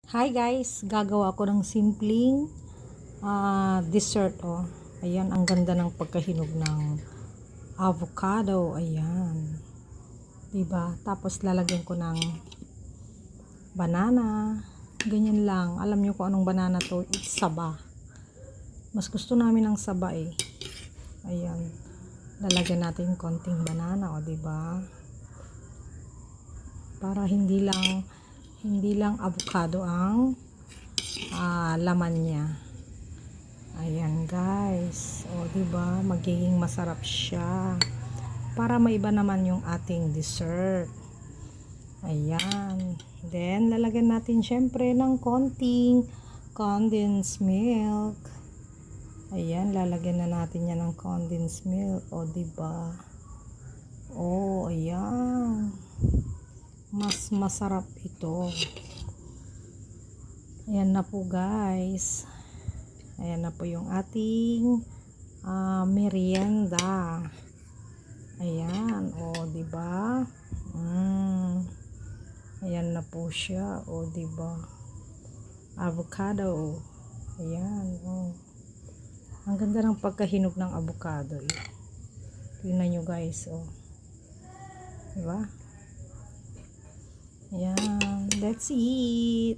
Hi guys, gagawa ko ng simpleng dessert oh. Ayan, ang ganda ng pagkahinog ng avocado. Ayan. 'Di ba? Tapos lalagyan ko ng banana. Ganyan lang. Alam niyo kung anong banana to? It's saba. Mas gusto namin ng saba eh. Ayan. Lalagyan natin konting banana, oh, 'di ba? Para hindi lang avocado ang laman niya. Ayan guys, o diba magiging masarap siya para maiba naman yung ating dessert. Ayan, then lalagyan natin syempre ng konting condensed milk. Ayan, lalagyan na natin yan ng condensed milk, o diba, o ayan, mas masarap ito. Ayan na po guys. Ayan na po yung ating merienda. Ayan, o di ba? Ayan na po siya, o di ba? Avocado. Ayan, oh. Ang ganda ng pagkahinog ng avocado. Tingnan nyo guys, oh. Di ba? Ayan, that's it.